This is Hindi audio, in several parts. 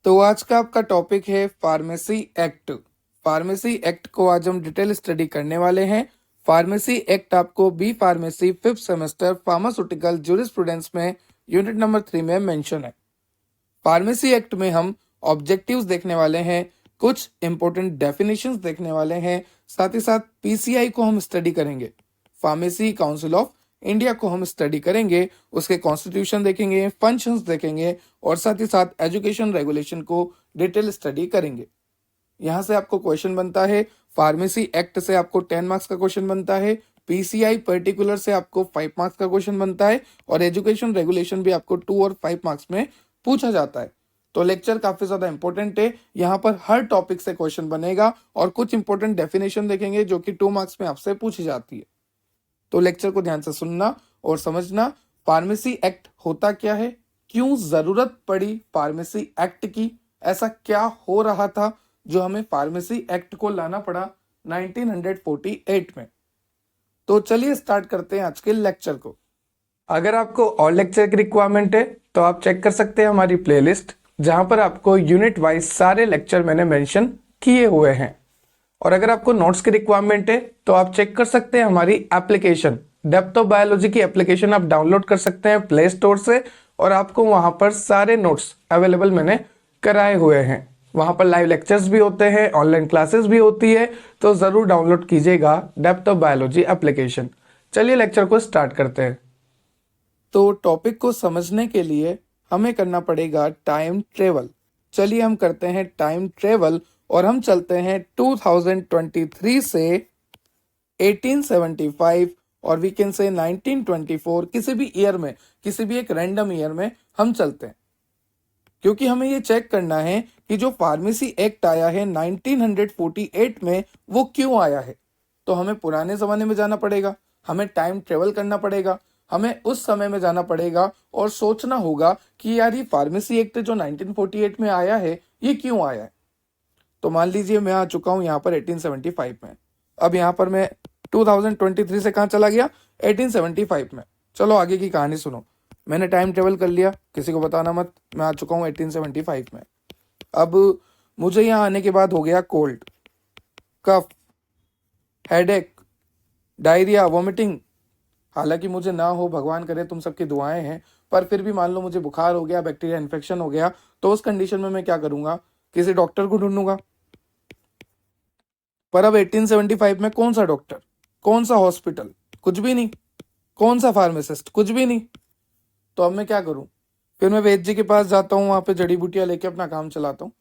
तो आज का आपका टॉपिक है फार्मेसी एक्ट। फार्मेसी एक्ट को आज हम डिटेल स्टडी करने वाले हैं। फार्मेसी एक्ट आपको B pharmacy 5th semester pharmaceutical jurisprudence में यूनिट नंबर 3 में मेंशन है। फार्मेसी एक्ट में हम ऑब्जेक्टिव्स देखने वाले हैं, कुछ इंपॉर्टेंट डेफिनेशंस देखने वाले हैं, साथ ही साथ पीसीआई को हम स्टडी करेंगे, फार्मेसी काउंसिल ऑफ इंडिया को हम स्टडी करेंगे, उसके कॉन्स्टिट्यूशन देखेंगे, फंक्शंस देखेंगे और साथ ही साथ एजुकेशन रेगुलेशन को डिटेल स्टडी करेंगे। यहाँ से आपको क्वेश्चन बनता है, फार्मेसी एक्ट से आपको 10 मार्क्स का क्वेश्चन बनता है, पीसीआई पर्टिकुलर से आपको 5 मार्क्स का क्वेश्चन बनता है और एजुकेशन रेगुलेशन भी आपको 2 और 5 मार्क्स में पूछा जाता है। तो लेक्चर काफी ज्यादा इंपॉर्टेंट है। यहाँ पर हर टॉपिक से क्वेश्चन बनेगा और कुछ इंपॉर्टेंट डेफिनेशन देखेंगे जो कि 2 मार्क्स में आपसे पूछी जाती है। तो लेक्चर को ध्यान से सुनना और समझना। फार्मेसी एक्ट होता क्या है, क्यों जरूरत पड़ी फार्मेसी एक्ट की, ऐसा क्या हो रहा था जो हमें फार्मेसी एक्ट को लाना पड़ा 1948 में। तो चलिए स्टार्ट करते हैं आज के लेक्चर को। अगर आपको और लेक्चर की रिक्वायरमेंट है तो आप चेक कर सकते हैं हमारी प्लेलिस्ट, जहां पर आपको यूनिट वाइज सारे लेक्चर मैंने मेंशन किए हुए हैं। और अगर आपको नोट्स की रिक्वायरमेंट है तो आप चेक कर सकते हैं हमारी एप्लीकेशन डेप्थ ऑफ बायोलॉजी की एप्लीकेशन आप डाउनलोड कर सकते हैं प्ले स्टोर से, और आपको वहां पर सारे नोट्स अवेलेबल मैंने कराए हुए हैं। वहां पर लाइव लेक्चर्स भी होते हैं, ऑनलाइन क्लासेस भी होती है, तो जरूर डाउनलोड कीजिएगा डेप्थ ऑफ बायोलॉजी एप्लीकेशन। चलिए लेक्चर को स्टार्ट करते हैं। तो टॉपिक को समझने के लिए हमें करना पड़ेगा टाइम ट्रेवल। चलिए हम करते हैं टाइम ट्रेवल और हम चलते हैं 2023 से 1875 और वी कैन से 1924, किसी भी ईयर में, किसी भी एक रैंडम ईयर में हम चलते हैं, क्योंकि हमें ये चेक करना है कि जो फार्मेसी एक्ट आया है 1948 में वो क्यों आया है। तो हमें पुराने जमाने में जाना पड़ेगा, हमें टाइम ट्रेवल करना पड़ेगा, हमें उस समय में जाना पड़ेगा और सोचना होगा कि यार ये फार्मेसी एक्ट जो 1948 में आया है ये क्यों आया है। तो मान लीजिए मैं आ चुका हूं यहाँ पर 1875 में। अब यहाँ पर मैं 2023 से कहाँ चला गया, 1875 में। चलो आगे की कहानी सुनो। मैंने टाइम ट्रेवल कर लिया, किसी को बताना मत, मैं आ चुका हूँ 1875 में। अब मुझे यहाँ आने के बाद हो गया कोल्ड, कफ, हेडेक, डायरिया, वॉमिटिंग। हालांकि मुझे ना हो, भगवान करे, तुम सबकी दुआएं हैं, पर फिर भी मान लो मुझे बुखार हो गया, बैक्टीरिया इन्फेक्शन हो गया, तो उस कंडीशन में मैं क्या करूंगा, किसी डॉक्टर को ढूंढूंगा। पर अब 1875 में कौन सा डॉक्टर, कौन सा हॉस्पिटल, कुछ भी नहीं। कौन सा फार्मासिस्ट, कुछ भी नहीं। तो अब मैं क्या करूं, फिर मैं वैद्य जी के पास जाता हूं, वहां पे जड़ी बूटियां लेके अपना काम चलाता हूं।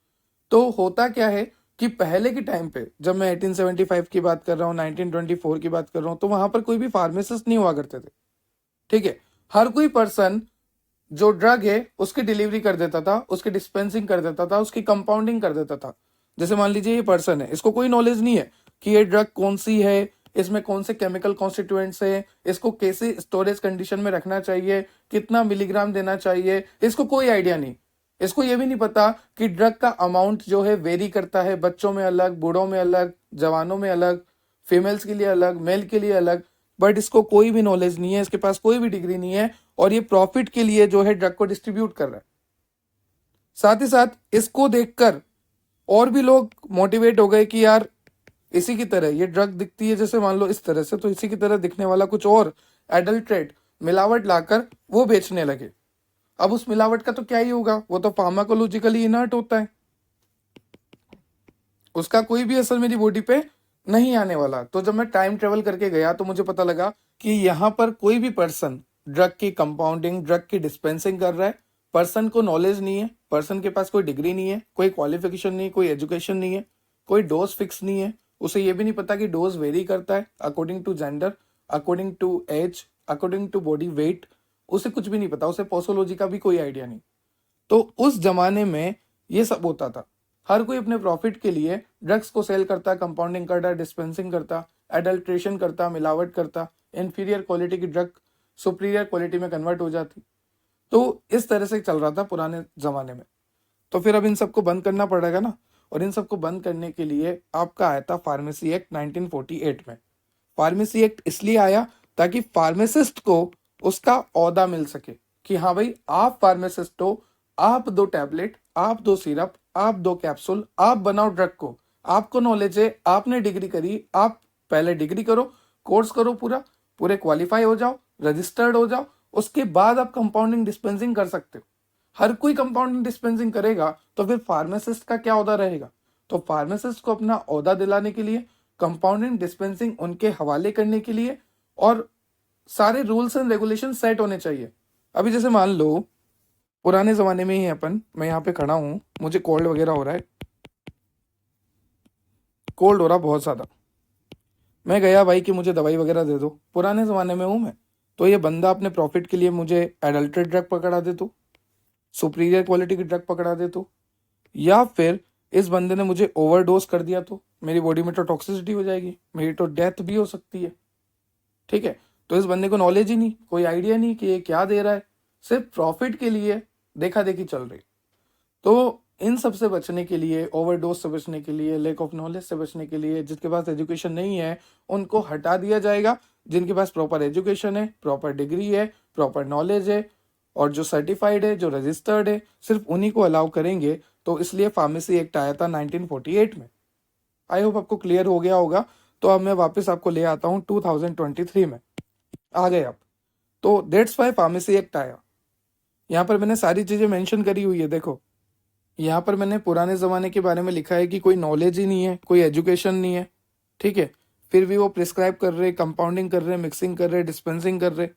तो होता क्या है कि पहले के टाइम पे, जब मैं 1875 की बात कर रहा हूँ, 1924 की बात कर रहा हूँ, तो वहां पर कोई भी फार्मासिस्ट नहीं हुआ करते थे। ठीक है, हर कोई पर्सन जो ड्रग है उसकी डिलीवरी कर देता था, उसकी डिस्पेंसिंग कर देता था, उसकी कंपाउंडिंग कर देता था। जैसे मान लीजिए ये पर्सन है, इसको कोई नॉलेज नहीं है कि ये ड्रग कौन सी है, इसमें कौन से केमिकल कॉन्स्टिट्यूएंट्स है, इसको कैसे स्टोरेज कंडीशन में रखना चाहिए, कितना मिलीग्राम देना चाहिए, इसको कोई आइडिया नहीं। इसको ये भी नहीं पता कि ड्रग का अमाउंट जो है वेरी करता है, बच्चों में अलग, बूढ़ों में अलग, जवानों में अलग, फीमेल्स के लिए अलग, मेल के लिए अलग। बट इसको कोई भी नॉलेज नहीं है, इसके पास कोई भी डिग्री नहीं है, और ये प्रॉफिट के लिए जो है ड्रग को डिस्ट्रीब्यूट कर रहा है। साथ ही साथ इसको देखकर और भी लोग मोटिवेट हो गए कि यार इसी की तरह ये ड्रग दिखती है, जैसे मान लो इस तरह से, तो इसी की तरह दिखने वाला कुछ और एडल्ट्रेट, मिलावट लाकर वो बेचने लगे। अब उस मिलावट का तो क्या ही होगा, वो तो फार्माकोलॉजिकली इनर्ट होता है, उसका कोई भी असर मेरी बॉडी पे नहीं आने वाला। तो जब मैं टाइम ट्रेवल करके गया तो मुझे पता लगा कि यहाँ पर कोई भी पर्सन ड्रग की कंपाउंडिंग, ड्रग की डिस्पेंसिंग कर रहा है, पर्सन को नॉलेज नहीं है, पर्सन के पास कोई डिग्री नहीं है, कोई क्वालिफिकेशन नहीं, कोई एजुकेशन नहीं है, कोई डोज फिक्स नहीं है, उसे ये भी नहीं पता कि डोज वेरी करता है according to gender, according to age, according to body weight, उसे कुछ भी नहीं पता, उसे पोसोलॉजी का भी कोई आइडिया नहीं। तो उस जमाने में ये सब होता था। हर कोई अपने प्रॉफिट के लिए ड्रग्स को सेल करता, कंपाउंडिंग करता, डिस्पेंसिंग करता, एडल्ट्रेशन करता, मिलावट करता, इंफीरियर क्वालिटी की ड्रग सुपीरियर क्वालिटी में कन्वर्ट हो जाती। तो इस तरह से चल रहा था पुराने जमाने में। तो फिर अब इन सबको बंद करना पड़ेगा ना, और इन सबको बंद करने के लिए आपका आया था फार्मेसी एक्ट 1948 में। फार्मेसी एक्ट इसलिए आया ताकि फार्मासिस्ट को उसका ओहदा मिल सके कि हाँ भाई आप फार्मासिस्ट हो, आप दो टैबलेट, आप दो सिरप, आप दो कैप्सूल, आप बनाओ ड्रग को। आपको नॉलेज है, आपने डिग्री करी, आप पहले डिग्री करो, कोर्स करो पूरा, पूरे क्वालिफाई हो जाओ, रजिस्टर्ड हो जाओ, उसके बाद आप कंपाउंडिंग डिस्पेंसिंग कर सकते हो। हर कोई कंपाउंडिंग डिस्पेंसिंग करेगा तो फिर फार्मासिस्ट का क्या ओहदा रहेगा? तो फार्मासिस्ट को अपना ओहदा दिलाने के लिए, कंपाउंडिंग डिस्पेंसिंग उनके हवाले करने के लिए, और सारे रूल्स एंड रेगुलेशन सेट होने चाहिए। अभी जैसे मान लो पुराने जमाने में ही अपन, मैं यहाँ पे खड़ा हूँ, मुझे कोल्ड वगैरह हो रहा है, कोल्ड हो रहा बहुत ज्यादा, मैं गया भाई कि मुझे दवाई वगैरह दे दो, पुराने जमाने में हूँ मैं, तो ये बंदा अपने प्रॉफिट के लिए मुझे एडल्ट्रेट ड्रग पकड़ा दे तो, सुपीरियर क्वालिटी की ड्रग पकड़ा दे तो, या फिर इस बंदे ने मुझे ओवरडोज कर दिया तो मेरी बॉडी में तो टॉक्सिसिटी हो जाएगी, मेरी तो डेथ भी हो सकती है। ठीक है, तो इस बंदे को नॉलेज ही नहीं, कोई आइडिया नहीं कि ये क्या दे रहा है, सिर्फ प्रॉफिट के लिए देखा देखी चल रही। तो इन सब से बचने के लिए, ओवरडोज से बचने के लिए, लैक ऑफ नॉलेज से बचने के लिए, जिसके पास एजुकेशन नहीं है उनको हटा दिया जाएगा। जिनके पास प्रॉपर एजुकेशन है, प्रॉपर डिग्री है, प्रॉपर नॉलेज है, और जो सर्टिफाइड है, जो रजिस्टर्ड है, सिर्फ उन्हीं को अलाउ करेंगे। तो इसलिए फार्मेसी एक्ट आया था 1948 में। आई होप आपको क्लियर हो गया होगा। तो अब मैं वापस आपको ले आता हूँ 2023 में। आ गए आप, तो दैट्स वाई फार्मेसी एक्ट आया। यहाँ पर मैंने सारी चीजें मेंशन करी हुई है, देखो यहाँ पर मैंने पुराने जमाने के बारे में लिखा है कि कोई नॉलेज ही नहीं है, कोई एजुकेशन नहीं है, ठीक है, फिर भी वो प्रिस्क्राइब कर रहे, कंपाउंडिंग कर रहे, मिक्सिंग कर रहे, डिस्पेंसिंग कर रहे,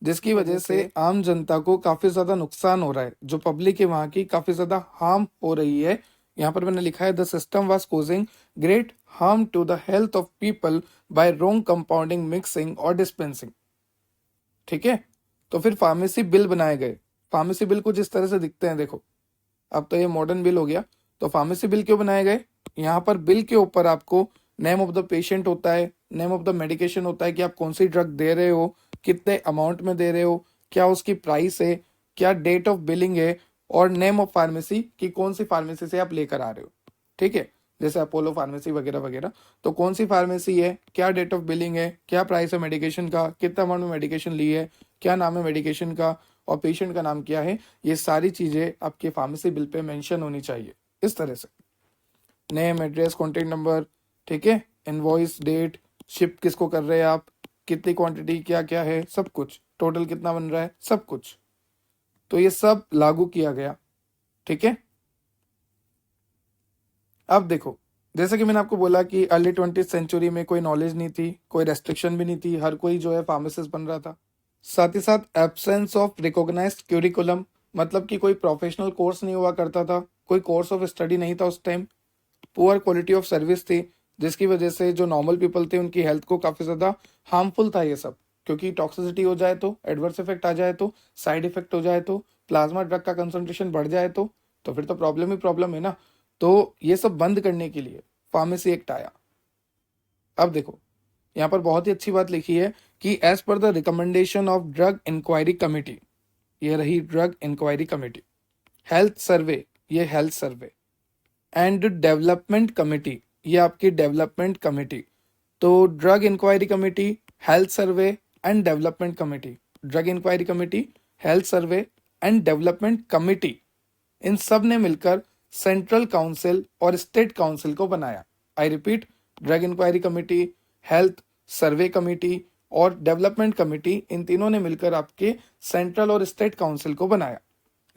जिसकी वजह से आम जनता को काफी ज्यादा नुकसान हो रहा है, जो पब्लिक है वहां की काफी ज्यादा हार्म हो रही है। यहाँ पर मैंने लिखा है the system was causing great harm to the health of people by wrong compounding, mixing और डिस्पेंसिंग। ठीक है, तो फिर फार्मेसी बिल बनाए गए। फार्मेसी बिल कुछ इस तरह से दिखते हैं, देखो अब तो ये मॉडर्न बिल हो गया। तो फार्मेसी बिल क्यों बनाए गए? यहाँ पर बिल के ऊपर आपको नेम ऑफ द पेशेंट होता है, नेम ऑफ द मेडिकेशन होता है कि आप कौन सी ड्रग दे रहे हो, कितने अमाउंट में दे रहे हो, क्या उसकी प्राइस है, क्या डेट ऑफ बिलिंग है, और नेम ऑफ फार्मेसी कि कौन सी फार्मेसी से आप लेकर आ रहे हो। ठीक है, जैसे अपोलो फार्मेसी वगैरह वगैरह, तो कौन सी फार्मेसी है, क्या डेट ऑफ बिलिंग है, क्या प्राइस है मेडिकेशन का, कितना अमाउंट में मेडिकेशन ली है, क्या नाम है मेडिकेशन का, और पेशेंट का नाम क्या है, ये सारी चीजें आपके फार्मेसी बिल पे मेंशन होनी चाहिए इस तरह से। नेम, एड्रेस, कॉन्टेक्ट नंबर, ठीक है, इनवॉइस, डेट, शिप किसको कर रहे हैं आप, कितनी क्वांटिटी, क्या क्या है, सब कुछ, टोटल कितना बन रहा है, सब कुछ। तो ये सब लागू किया गया। ठीक है, अब देखो, जैसे कि मैंने आपको बोला कि अर्ली 20th सेंचुरी में कोई नॉलेज नहीं थी, कोई रेस्ट्रिक्शन भी नहीं थी, हर कोई जो है फार्मासिस्ट बन रहा था। साथ ही साथ एब्सेंस ऑफ रिकॉग्नाइज्ड क्यूरिकुलम, मतलब कि कोई प्रोफेशनल कोर्स नहीं हुआ करता था, कोई कोर्स ऑफ स्टडी नहीं था उस time. Poor quality of service थी, जिसकी वजह से जो नॉर्मल पीपल थे उनकी हेल्थ को काफ़ी ज़्यादा हार्मफुल था ये सब, क्योंकि टॉक्सिसिटी हो जाए तो, एडवर्स इफेक्ट आ जाए तो, साइड इफेक्ट हो जाए तो, प्लाज्मा ड्रग का कंसंट्रेशन बढ़ जाए तो फिर तो प्रॉब्लम ही प्रॉब्लम है ना। तो ये सब बंद करने के लिए फार्मेसी एक्ट आया। अब देखो, यहाँ पर बहुत ही अच्छी बात लिखी है कि as per the recommendation of drug inquiry committee, ये रही drug inquiry committee, health survey, ये health survey, and development committee, ये आपकी डेवलपमेंट कमेटी। तो drug inquiry committee, health survey and development committee, drug inquiry committee, health survey and development committee, इन सब ने मिलकर सेंट्रल काउंसिल और स्टेट काउंसिल को बनाया। I repeat, drug inquiry committee, health survey committee और डेवलपमेंट कमेटी, इन तीनों ने मिलकर आपके सेंट्रल और स्टेट काउंसिल को बनाया।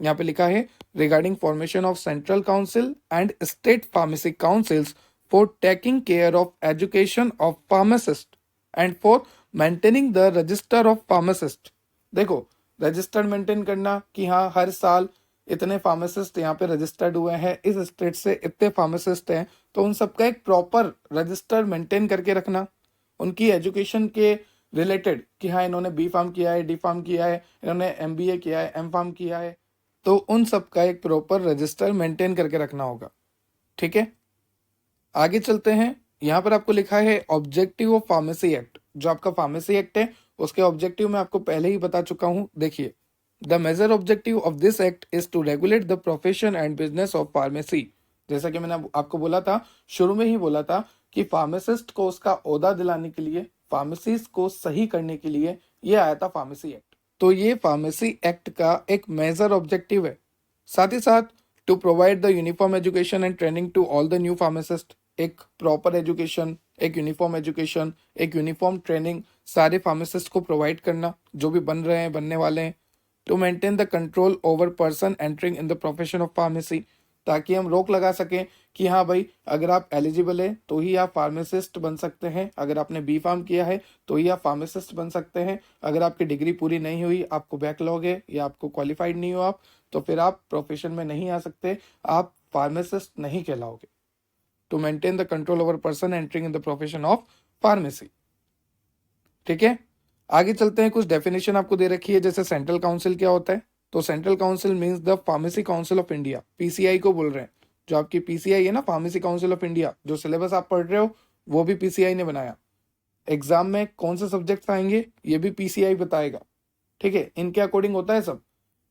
यहाँ पे लिखा है regarding formation of central council and state pharmacy councils for taking care of education of pharmacist and for maintaining the register of pharmacist. देखो, रजिस्टर मेंटेन करना कि हाँ हर साल इतने फार्मासिस्ट यहाँ पे रजिस्टर्ड हुए हैं, इस स्टेट से इतने फार्मासिस्ट हैं, तो उन सबका एक प्रॉपर रजिस्टर मेंटेन करके रखना। उनकी एजुकेशन के रिलेटेड कि हाँ इन्होंने बी फार्म किया है, डी फार्म किया है, इन्होंने एमबीए किया है, एम फार्म किया है, तो उन सब का एक प्रॉपर रजिस्टर मेंटेन करके रखना होगा। ठीक है, आगे चलते हैं। यहाँ पर आपको लिखा है ऑब्जेक्टिव ऑफ फार्मेसी एक्ट। जो आपका फार्मेसी एक्ट है उसके ऑब्जेक्टिव मैं आपको पहले ही बता चुका हूँ। देखिए, the major objective of this act is to regulate the profession and business of pharmacy. जैसा कि मैंने आपको बोला था, शुरू में ही बोला था कि फार्मासिस्ट को उसका ओहदा दिलाने के लिए, फार्मेसीज को सही करने के लिए ये आया था फार्मेसी एक्ट। तो ये फार्मेसी एक्ट का एक मेजर ऑब्जेक्टिव है। साथ ही साथ to provide the uniform education and training to all the new pharmacist, एक प्रॉपर एजुकेशन, एक यूनिफॉर्म एजुकेशन, एक यूनिफॉर्म ट्रेनिंग सारे फार्मासिस्ट को प्रोवाइड करना जो भी बन रहे हैं, बनने वाले हैं। To maintain the control over person entering in the profession of pharmacy, ताकि हम रोक लगा सकें कि हाँ भाई, अगर आप एलिजिबल है तो ही आप फार्मासिस्ट बन सकते हैं, अगर आपने बी फार्म किया है तो ही आप फार्मासिस्ट बन सकते हैं, अगर आपकी डिग्री पूरी नहीं हुई, आपको बैकलॉग है या आपको क्वालिफाइड नहीं हो आप, तो फिर आप प्रोफेशन में नहीं आ सकते, आप फार्मासिस्ट नहीं कहलाओगे। To maintain the control over person entering in the profession of pharmacy. ठीक है, आगे चलते हैं। कुछ डेफिनेशन आपको दे रखी है, जैसे सेंट्रल काउंसिल क्या होता है। तो central council means the pharmacy council of India, PCI को बोल रहे हैं। जो आपकी पीसीआई है ना, फार्मेसी काउंसिल ऑफ इंडिया, जो सिलेबस आप पढ़ रहे हो वो भी पीसीआई ने बनाया। एग्जाम में कौन से सब्जेक्ट्स आएंगे ये भी पीसीआई बताएगा। ठीक है, इनके अकॉर्डिंग होता है सब।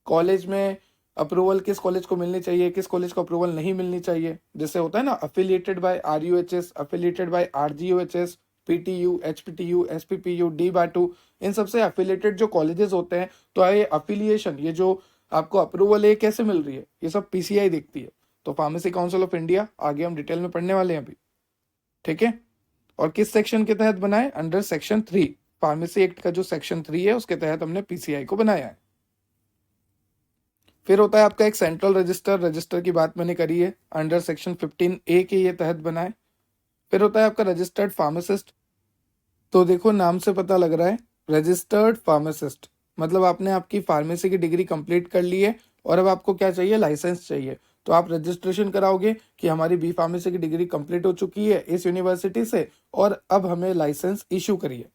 कॉलेज में अप्रूवल किस कॉलेज को मिलनी चाहिए, किस कॉलेज को अप्रूवल नहीं मिलनी चाहिए, जैसे होता है ना affiliated by RUHS, affiliated by RGUHS, PTU, HPTU, SPPU, DBATU, इन सबसे अफिलिएटेड जो कॉलेजेस होते हैं, तो ये अफिलिएशन, ये जो आपको अप्रूवल है कैसे मिल रही है, ये सब पीसीआई देखती है। तो फार्मेसी काउंसिल ऑफ इंडिया आगे हम डिटेल में पढ़ने वाले हैं अभी। ठीक है, और किस सेक्शन के तहत बनाए, अंडर सेक्शन 3, फार्मेसी एक्ट का जो सेक्शन 3 है उसके तहत हमने पीसीआई को बनाया है। फिर होता है आपका एक सेंट्रल रजिस्टर, रजिस्टर की बात मैंने करी है, अंडर सेक्शन 15A के ये तहत बनाए। फिर होता है आपका रजिस्टर्ड फार्मासिस्ट। तो देखो नाम से पता लग रहा है रजिस्टर्ड फार्मासिस्ट, मतलब आपने आपकी फार्मेसी की डिग्री कंप्लीट कर ली है और अब आपको क्या चाहिए, लाइसेंस चाहिए। तो आप रजिस्ट्रेशन कराओगे कि हमारी बी फार्मेसी की डिग्री कंप्लीट हो चुकी है इस यूनिवर्सिटी से और अब हमें लाइसेंस इशू करिए।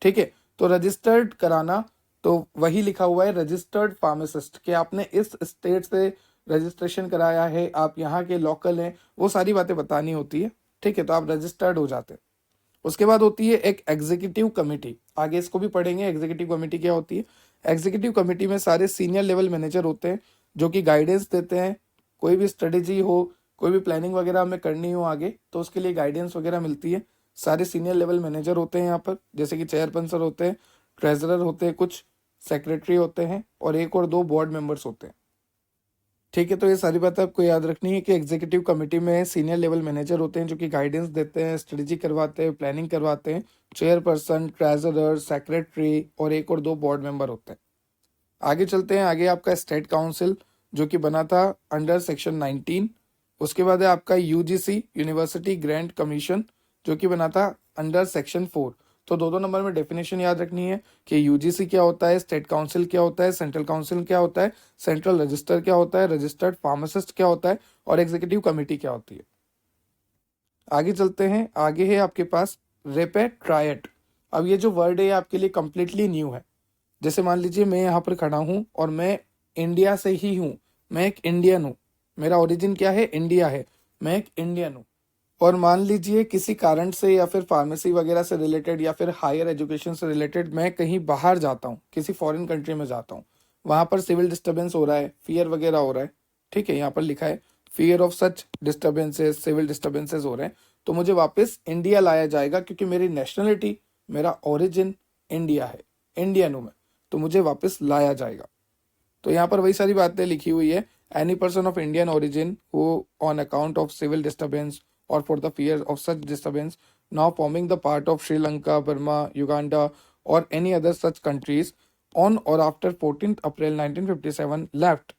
ठीक है, तो रजिस्टर्ड कराना, तो वही लिखा हुआ है रजिस्टर्ड फार्मासिस्ट, कि आपने इस स्टेट से रजिस्ट्रेशन कराया है, आप यहाँ के लोकल हैं, वो सारी बातें बतानी होती है। ठीक है, तो आप रजिस्टर्ड हो जाते हैं। उसके बाद होती है एक एग्जीक्यूटिव कमेटी, आगे इसको भी पढ़ेंगे एग्जीक्यूटिव कमेटी क्या होती है। एग्जीक्यूटिव कमेटी में सारे सीनियर लेवल मैनेजर होते हैं जो कि गाइडेंस देते हैं। कोई भी स्ट्रेटेजी हो, कोई भी प्लानिंग वगैरह हमें करनी हो आगे, तो उसके लिए गाइडेंस वगैरह मिलती है। सारे सीनियर लेवल मैनेजर होते हैं यहाँ पर, जैसे कि चेयरपर्सन होते हैं, ट्रेजरर होते हैं, कुछ सेक्रेटरी होते हैं और एक और दो बोर्ड मेंबर्स होते हैं। ठीक है, तो ये सारी बातें आपको याद रखनी है कि एग्जीक्यूटिव कमेटी में सीनियर लेवल मैनेजर होते हैं जो कि गाइडेंस देते हैं, स्ट्रेटजी करवाते हैं, प्लानिंग करवाते हैं। चेयरपर्सन, ट्रेजरर, सेक्रेटरी और एक और दो बोर्ड मेंबर होते हैं। आगे चलते हैं, आगे आपका स्टेट काउंसिल जो कि बना था अंडर सेक्शन 19। उसके बाद है आपका यूजीसी, यूनिवर्सिटी ग्रांट कमीशन, जो कि बना था अंडर सेक्शन 4। तो दो नंबर में डेफिनेशन याद रखनी है कि यूजीसी क्या होता है, स्टेट काउंसिल क्या होता है, सेंट्रल काउंसिल क्या होता है, सेंट्रल रजिस्टर क्या होता है, रजिस्टर्ड फार्मासिस्ट क्या होता है और एग्जीक्यूटिव कमेटी क्या होती है। आगे चलते हैं, आगे है आपके पास रेपेट ट्रायट। अब ये जो वर्ड है ये आपके लिए कंप्लीटली न्यू है। जैसे मान लीजिए मैं यहाँ पर खड़ा हूँ और मैं इंडिया से ही हूँ, मैं एक इंडियन हूँ, मेरा ओरिजिन क्या है, इंडिया है, मैं एक इंडियन हूँ। और मान लीजिए किसी कारण से या फिर फार्मेसी वगैरह से रिलेटेड या फिर हायर एजुकेशन से रिलेटेड मैं कहीं बाहर जाता हूँ, किसी फॉरेन कंट्री में जाता हूँ, वहाँ पर सिविल डिस्टर्बेंस हो रहा है, फियर वगैरह हो रहा है। ठीक है, यहाँ पर लिखा है fear of such disturbances, civil disturbances हो रहे हैं, तो मुझे वापस इंडिया लाया जाएगा क्योंकि मेरी नेशनलिटी, मेरा ओरिजिन इंडिया है, इंडियन हूँ मैं, तो मुझे वापस लाया जाएगा। तो यहाँ पर वही सारी बातें लिखी हुई है, any person of Indian origin who on account of civil disturbance or for the fear of such disturbance now forming the part of Sri Lanka, Burma, Uganda or any other such countries on or after 14th April 1957 left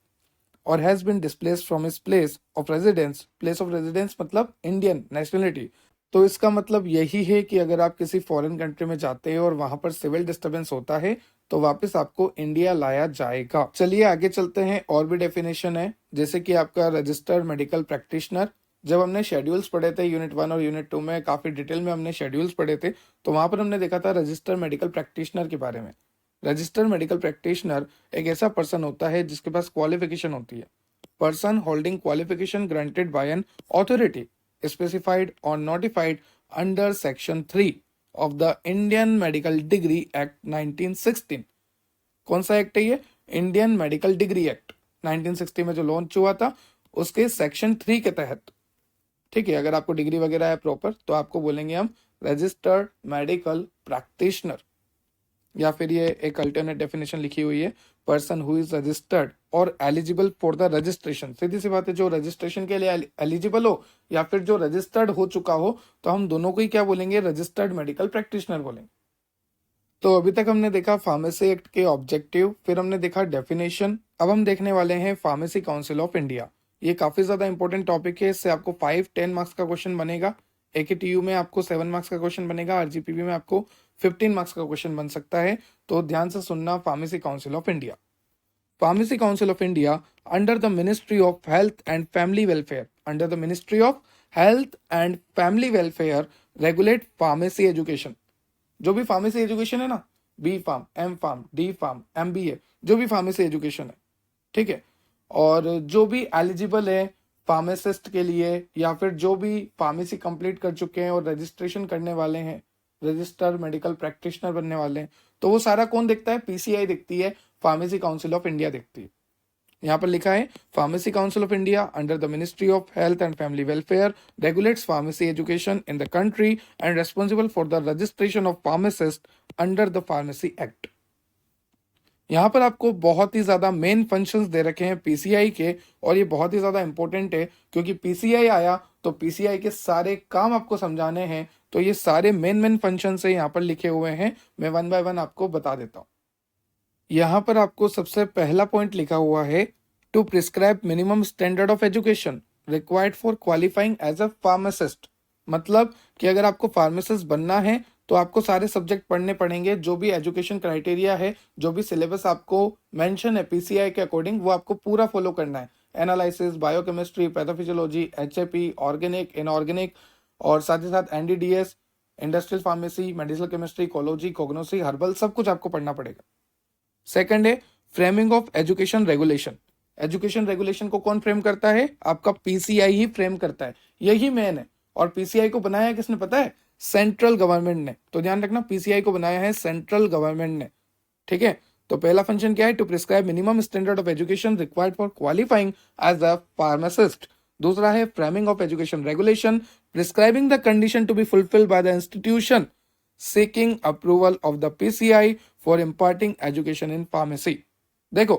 or has been displaced from his place of residence, place of residence मतलब इंडियन नेशनलिटी। तो इसका मतलब यही है कि अगर आप किसी फॉरेन कंट्री में जाते हैं और वहां पर सिविल डिस्टर्बेंस होता है तो वापस आपको इंडिया लाया जाएगा। चलिए आगे चलते हैं, और भी डेफिनेशन है, जैसे कि आपका रजिस्टर्ड मेडिकल प्रैक्टिशनर। जब हमने शेड्यूल्स पढ़े थे यूनिट 1 और यूनिट 2 में, काफी डिटेल में हमने शेड्यूल्स पढ़े थे, तो वहां पर हमने देखा था रजिस्टर्ड मेडिकल प्रैक्टिशनर के बारे में। रजिस्टर्ड मेडिकल प्रैक्टिशनर एक ऐसा पर्सन होता है जिसके पास क्वालिफिकेशन होती है, person holding qualification granted by an authority specified और notified under section 3 of the Indian medical degree act 1916। कौन सा एक्ट है ये, इंडियन मेडिकल डिग्री एक्ट 1960 में जो लॉन्च हुआ था उसके सेक्शन 3 के तहत। ठीक है, अगर आपको डिग्री वगैरह है प्रॉपर तो आपको बोलेंगे हम रजिस्टर्ड मेडिकल प्रैक्टिशनर, या फिर ये एक अल्टरनेट डेफिनेशन लिखी हुई है, पर्सन हु इज रजिस्टर्ड और एलिजिबल फॉर द रजिस्ट्रेशन। सीधी सी बात है, जो रजिस्ट्रेशन के लिए एलिजिबल हो या फिर जो रजिस्टर्ड हो चुका हो, तो हम दोनों को ही क्या बोलेंगे, रजिस्टर्ड मेडिकल प्रैक्टिशनर बोलेंगे। तो अभी तक हमने देखा फार्मेसी एक्ट के ऑब्जेक्टिव, फिर हमने देखा डेफिनेशन। अब हम देखने वाले हैं फार्मेसी काउंसिल ऑफ इंडिया। ये काफी ज्यादा इंपॉर्टेंट टॉपिक है, इससे आपको 5-10 मार्क्स का क्वेश्चन बनेगा। AKTU में आपको 7 मार्क्स का क्वेश्चन बनेगा, RGPV में आपको 15 मार्क्स का क्वेश्चन बन सकता है। तो ध्यान से सुनना, pharmacy council of India. Pharmacy Council of India under the Ministry of Health and Family Welfare, under the Ministry of Health and Family Welfare regulate pharmacy education। जो भी फार्मेसी एजुकेशन है ना, B.Pharm, M.Pharm, D.Pharm, MBA, जो भी फार्मेसी एजुकेशन है, ठीक है, और जो भी एलिजिबल है फार्मासिस्ट के लिए या फिर जो भी फार्मेसी कंप्लीट कर चुके हैं और रजिस्ट्रेशन करने वाले हैं, रजिस्टर्ड मेडिकल प्रैक्टिशनर बनने वाले हैं, तो वो सारा कौन देखता है, PCI देखती है, फार्मेसी काउंसिल ऑफ इंडिया देखती है। यहाँ पर लिखा है pharmacy council of India under the ministry of health and family welfare regulates pharmacy education in the country and responsible for the registration of pharmacist under the pharmacy act. यहाँ पर आपको बहुत ही ज्यादा मेन फंक्शंस दे रखे हैं PCI के, और ये बहुत ही ज्यादा इंपॉर्टेंट है क्योंकि PCI आया तो PCI के सारे काम आपको समझाने हैं। तो ये सारे मेन फंक्शन है यहाँ पर लिखे हुए हैं, मैं 1 बाय 1 आपको बता देता हूँ। यहाँ पर आपको सबसे पहला पॉइंट लिखा हुआ है, to prescribe minimum standard of education required for qualifying as a pharmacist. मतलब कि अगर आपको फार्मासिस्ट बनना है तो आपको सारे सब्जेक्ट पढ़ने पड़ेंगे, जो भी एजुकेशन क्राइटेरिया है, जो भी सिलेबस आपको मेंशन है PCI के अकॉर्डिंग, वो आपको पूरा फॉलो करना है। Analysis, biochemistry, pathophysiology, HAP, organic, inorganic, और साथ ही साथ NDDS, industrial pharmacy, medicinal chemistry, ecology, कोग्नोसी, हर्बल, सब कुछ आपको पढ़ना पड़ेगा। सेकंड है framing of education regulation. Education regulation को कौन फ्रेम करता है, आपका PCI ही फ्रेम करता है, यही मेन है। और PCI को बनाया किसने पता है, सेंट्रल गवर्नमेंट ने। तो ध्यान रखना, PCI को बनाया है सेंट्रल गवर्नमेंट ने, ठीक है। तो पहला फंक्शन क्या है, to prescribe minimum standard of education required for qualifying as a pharmacist. दूसरा है framing of education regulation, prescribing the condition to be fulfilled by the institution seeking approval of the PCI for imparting education in pharmacy। देखो,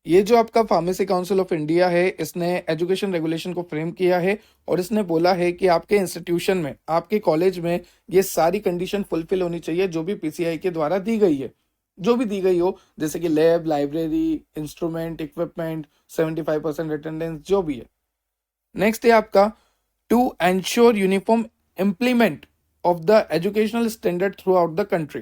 ये जो आपका फार्मेसी काउंसिल ऑफ इंडिया है, इसने एजुकेशन रेगुलेशन को फ्रेम किया है और इसने बोला है कि आपके इंस्टीट्यूशन में, आपके कॉलेज में ये सारी कंडीशन फुलफिल होनी चाहिए जो भी PCI के द्वारा दी गई है, जो भी दी गई हो, जैसे कि lab, library, instrument, equipment, 75% attendance, जो भी है। नेक्स्ट है आपका to ensure uniform implement of the educational standard throughout the country.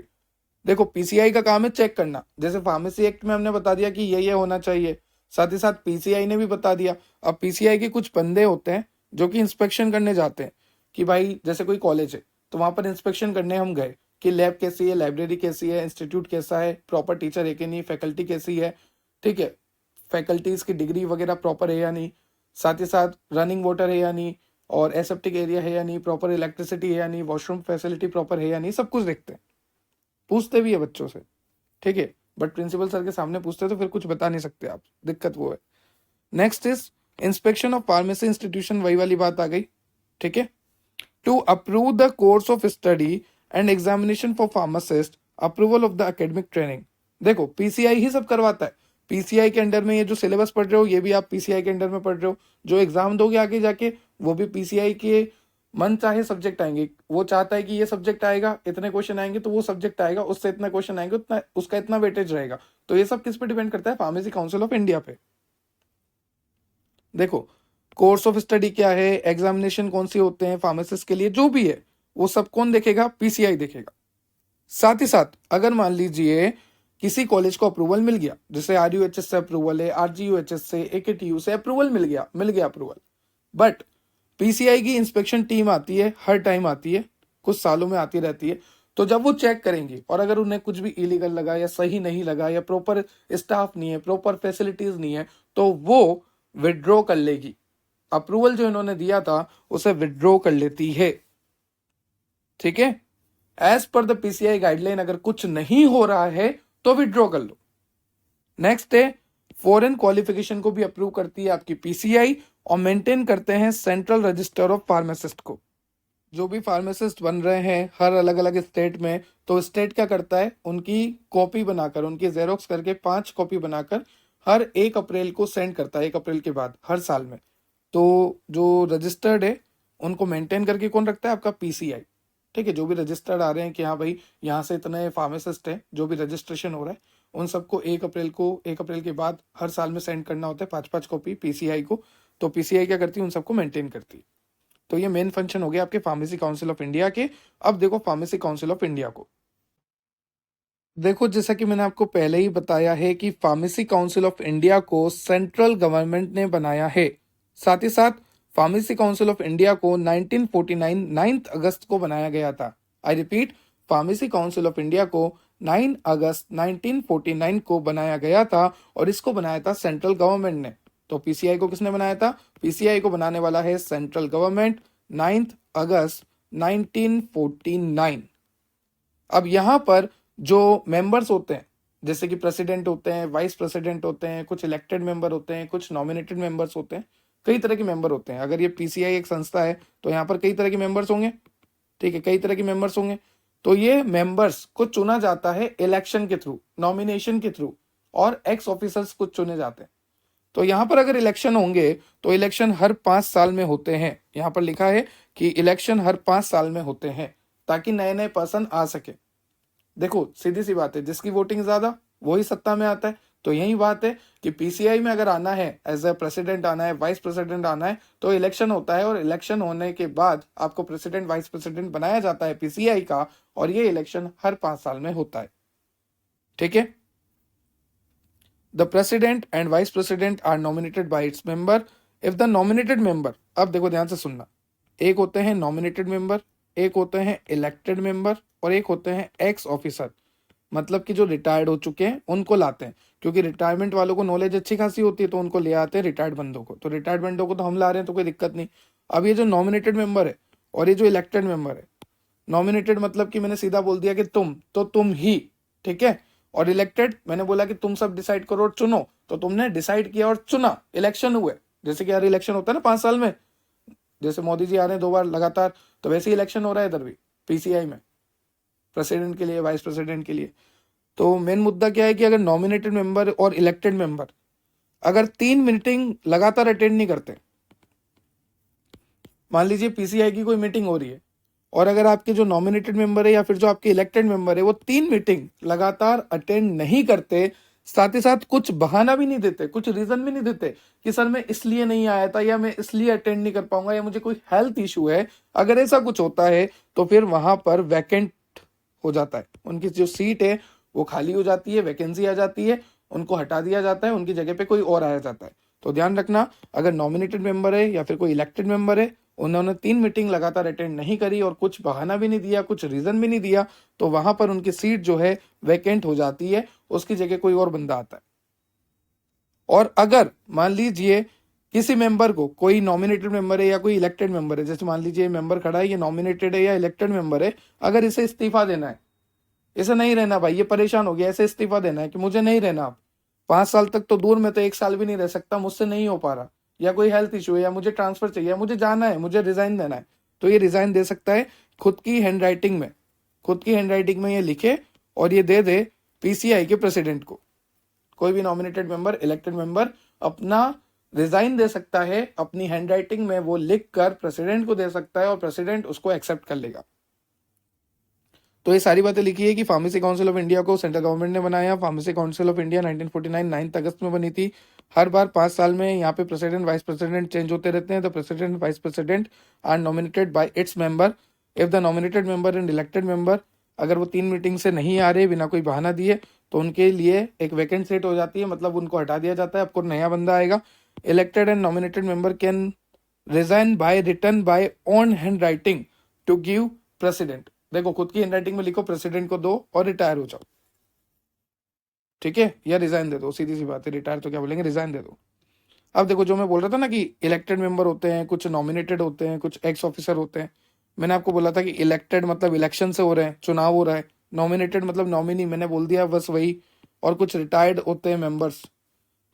देखो, PCI का काम है चेक करना, जैसे फार्मेसी एक्ट में हमने बता दिया कि ये होना चाहिए, साथ ही साथ PCI ने भी बता दिया। अब PCI के कुछ बंदे होते हैं जो कि इंस्पेक्शन करने जाते हैं, कि भाई जैसे कोई कॉलेज है तो वहां पर इंस्पेक्शन करने हम गए कि लैब कैसी है, लाइब्रेरी कैसी है, इंस्टीट्यूट कैसा है, प्रॉपर टीचर है कि नहीं, फैकल्टी कैसी है, ठीक है, फैकल्टीज की डिग्री वगैरह प्रॉपर है या नहीं, साथ ही साथ रनिंग वाटर है या नहीं, और एसेप्टिक एरिया है या नहीं, प्रॉपर इलेक्ट्रिसिटी है या नहीं, वॉशरूम फैसिलिटी प्रॉपर है या नहीं, सब कुछ देखते हैं। पूछते भी है बच्चों से, ठीक है, बट प्रिंसिपल सर के सामने पूछते तो फिर कुछ बता नहीं सकते आप, दिक्कत वो है। Next is inspection of pharmacy institution, वही वाली बात आ गई, ठीक है। To approve the course of study and examination for pharmacist, approval of the academic training. देखो, PCI ही सब करवाता है। PCI के अंडर में ये जो सिलेबस पढ़ रहे हो, ये भी आप PCI के अंडर में पढ़ रहे हो। जो एग्जाम दोगे आगे जाके, वो भी PCI के मन चाहे सब्जेक्ट आएंगे। वो चाहता है कि ये सब्जेक्ट आएगा, इतने क्वेश्चन आएंगे, तो वो सब्जेक्ट आएगा, उससे इतना क्वेश्चन आएंगे, उतना उसका इतना वेटेज रहेगा। तो ये सब किस पे डिपेंड करता है, फार्मेसी काउंसिल ऑफ इंडिया पे। देखो, कोर्स ऑफ स्टडी क्या है, एग्जामिनेशन कौन सी होते हैं फार्मासिस्ट के लिए, जो भी है वो सब कौन देखेगा, PCI देखेगा। साथ ही साथ अगर मान लीजिए किसी कॉलेज को अप्रूवल मिल गया, जैसे RUHS से अप्रूवल है, RGUHS से, AKTU से अप्रूवल मिल गया अप्रूवल, बट PCI की इंस्पेक्शन टीम आती है, हर टाइम आती है, कुछ सालों में आती रहती है। तो जब वो चेक करेंगे और अगर उन्हें कुछ भी इलीगल लगा या सही नहीं लगा या प्रॉपर स्टाफ नहीं है, प्रॉपर फैसिलिटीज नहीं है, तो वो विड्रॉ कर लेगी। अप्रूवल जो इन्होंने दिया था उसे विड्रॉ कर लेती है, ठीक है। As per the PCI guideline अगर कुछ नहीं हो रहा है तो विड्रॉ कर लो। नेक्स्ट है फॉरेन क्वालिफिकेशन को भी अप्रूव करती है आपकी PCI, और मेंटेन करते हैं सेंट्रल रजिस्टर ऑफ फार्मासिस्ट को। जो भी फार्मासिस्ट बन रहे हैं हर अलग अलग स्टेट में, तो स्टेट क्या करता है, उनकी कॉपी बनाकर, उनकी जेरोक्स करके 5 कॉपी बनाकर हर 1 अप्रैल को सेंड करता है, 1 अप्रैल के बाद हर साल में। तो जो रजिस्टर्ड है उनको मेंटेन करके कौन रखता है? आपका पीसीआई। ठीक है, जो भी रजिस्टर्ड आ रहे हैं कि हाँ भाई यहाँ से इतने फार्मासिस्ट हैं, जो भी रजिस्ट्रेशन हो रहा है उन सबको 1 अप्रैल के बाद हर साल में सेंड करना होता है 5-5 कॉपी पीसीआई को। तो पीसीआई क्या करती है? उन सबको मेंटेन करती है। तो ये मेन फंक्शन हो गया आपके फार्मेसी काउंसिल ऑफ इंडिया के। अब देखो फार्मेसी काउंसिल ऑफ इंडिया को। देखो जैसा कि मैंने आपको पहले ही बताया है कि फार्मेसी काउंसिल ऑफ इंडिया को सेंट्रल गवर्नमेंट ने बनाया है। साथ ही साथ फार्मेसी काउंसिल ऑफ इंडिया को 1949 9 अगस्त को बनाया गया था। I repeat, pharmacy council of India को 9 अगस्त 1949 को बनाया गया था और इसको बनाया था सेंट्रल गवर्नमेंट ने। तो पीसीआई को किसने बनाया था? पीसीआई को बनाने वाला है सेंट्रल गवर्नमेंट, 9 अगस्त 1949। अब यहां पर जो मेंबर्स होते हैं, जैसे कि प्रेसिडेंट होते हैं, वाइस प्रेसिडेंट होते हैं, कुछ इलेक्टेड मेंबर होते हैं, कुछ नॉमिनेटेड मेंबर्स होते हैं, कई तरह के मेंबर होते हैं। अगर ये पीसीआई एक संस्था है तो यहाँ पर कई तरह के मेंबर्स होंगे। ठीक है, कई तरह के मेंबर्स होंगे। तो ये मेंबर्स को चुना जाता है इलेक्शन के थ्रू, नॉमिनेशन के थ्रू, और एक्स ऑफिसर्स को चुने जाते हैं। तो यहाँ पर अगर इलेक्शन होंगे तो इलेक्शन हर 5 साल में होते हैं। यहाँ पर लिखा है कि इलेक्शन हर 5 साल में होते हैं ताकि नए नए पर्सन आ सके। देखो सीधी सी बात है, जिसकी वोटिंग ज्यादा वही सत्ता में आता है। तो यही बात है कि पीसीआई में अगर आना है, एज ए प्रेसिडेंट आना है, वाइस प्रेसिडेंट आना है, तो इलेक्शन होता है और इलेक्शन होने के बाद आपको प्रेसिडेंट वाइस प्रेसिडेंट बनाया जाता है पीसीआई का, और ये इलेक्शन हर 5 साल में होता है। ठीक है, the president and vice president are nominated by its member. If the nominated member, अब देखो ध्यान से सुनना, एक होते हैं नॉमिनेटेड मेंबर, एक होते हैं इलेक्टेड मेंबर, और एक होते हैं एक्स ऑफिसर। मतलब कि जो रिटायर्ड हो चुके हैं उनको लाते हैं, क्योंकि रिटायरमेंट वालों को नॉलेज अच्छी खासी होती है तो उनको ले आते हैं रिटायर्ड बंदों को। तो रिटायर्ड बंदों को तो हम ला रहे हैं तो कोई दिक्कत नहीं। अब ये जो नॉमिनेटेड मेंबर है और ये जो इलेक्टेड मेंबर है, नॉमिनेटेड मतलब कि मैंने सीधा बोल दिया कि तुम, तो तुम ही। ठीक है, और इलेक्टेड मैंने बोला कि तुम सब डिसाइड करो और चुनो, तो तुमने डिसाइड किया और चुना, इलेक्शन हुए। जैसे कि यार इलेक्शन होता है ना 5 साल में, जैसे मोदी जी आ रहे हैं 2 बार लगातार, तो वैसे ही इलेक्शन हो रहा है इधर भी पीसीआई में, प्रेसिडेंट के लिए, वाइस प्रेसिडेंट के लिए। तो मेन मुद्दा क्या है कि अगर नॉमिनेटेड मेंबर और इलेक्टेड मेंबर अगर 3 मीटिंग लगातार अटेंड नहीं करते, मान लीजिए पीसीआई की कोई मीटिंग हो रही है और अगर आपके जो नॉमिनेटेड मेंबर है या फिर जो आपके इलेक्टेड मेंबर है वो 3 मीटिंग लगातार अटेंड नहीं करते, साथ ही साथ कुछ बहाना भी नहीं देते, कुछ रीजन भी नहीं देते कि सर मैं इसलिए नहीं आया था, या मैं इसलिए अटेंड नहीं कर पाऊंगा, या मुझे कोई हेल्थ इशू है, अगर ऐसा कुछ होता है तो फिर वहां पर वैकेंट हो जाता है, उनकी जो सीट है वो खाली हो जाती है, वैकेंसी आ जाती है, उनको हटा दिया जाता है, उनकी जगह पे कोई और आया जाता है। तो ध्यान रखना, अगर नॉमिनेटेड मेंबर है या फिर कोई इलेक्टेड मेंबर है, उन्होंने 3 मीटिंग लगातार अटेंड नहीं करी और कुछ बहाना भी नहीं दिया, कुछ रीजन भी नहीं दिया, तो वहां पर उनकी सीट जो है वैकेंट हो जाती है, उसकी जगह कोई और बंदा आता है। और अगर मान लीजिए किसी मेंबर को, कोई नॉमिनेटेड मेंबर है या कोई इलेक्टेड मेंबर है, जैसे मान लीजिए मेंबर खड़ा है, ये नॉमिनेटेड है या इलेक्टेड मेंबर है, अगर इसे इस्तीफा देना है, इसे नहीं रहना भाई, ये परेशान हो गया, ऐसे इस्तीफा देना है कि मुझे नहीं रहना अब, 5 साल तक तो दूर, में तो 1 साल भी नहीं रह सकता, मुझसे नहीं हो पा रहा, या कोई हेल्थ इशू है, या मुझे ट्रांसफर चाहिए, मुझे जाना है, मुझे रिजाइन देना है, तो ये रिजाइन दे सकता है खुद की हैंड राइटिंग में, खुद की हैंड राइटिंग में ये लिखे और ये दे दे पीसीआई के प्रेसिडेंट को। कोई भी नॉमिनेटेड मेंबर, इलेक्टेड मेंबर अपना रिजाइन दे सकता है, अपनी हैंड राइटिंग में वो लिख कर प्रेसिडेंट को दे सकता है और प्रेसिडेंट उसको एक्सेप्ट कर लेगा। तो ये सारी बातें लिखी है कि फार्मेसी काउंसिल ऑफ इंडिया को सेंट्रल गवर्नमेंट ने बनाया। फार्मेसी काउंसिल ऑफ इंडिया 1949 9 अगस्त में बनी थी। हर बार 5 साल में यहाँ पे प्रेसिडेंट वाइस प्रेसिडेंट चेंज होते रहते हैं। The president vice president are nominated by its member. If the nominated member and elected member, अगर वो 3 मीटिंग से नहीं आ रहे बिना कोई बहाना दिए, तो उनके लिए एक वैकेंट सीट हो जाती है, मतलब उनको हटा दिया जाता है, आपको नया बंदा आएगा। Elected and nominated member can resign by return by on hand writing to give president. देखो खुद की हैंडराइटिंग में लिखो, प्रेसिडेंट को दो और रिटायर हो जाओ। ठीक है, या रिजाइन दे दो, सीधी सी बात है, रिटायर तो क्या बोलेंगे, रिजाइन दे दो। अब देखो जो मैं बोल रहा था ना कि इलेक्टेड मेंबर होते हैं, कुछ नॉमिनेटेड होते हैं, कुछ एक्स ऑफिसर होते हैं। मैंने आपको बोला था कि इलेक्टेड मतलब इलेक्शन से हो रहे हैं, चुनाव हो रहा है। नॉमिनेटेड मतलब नॉमिनी, मैंने बोल दिया बस वही। और कुछ रिटायर्ड होते हैं मेंबर्स।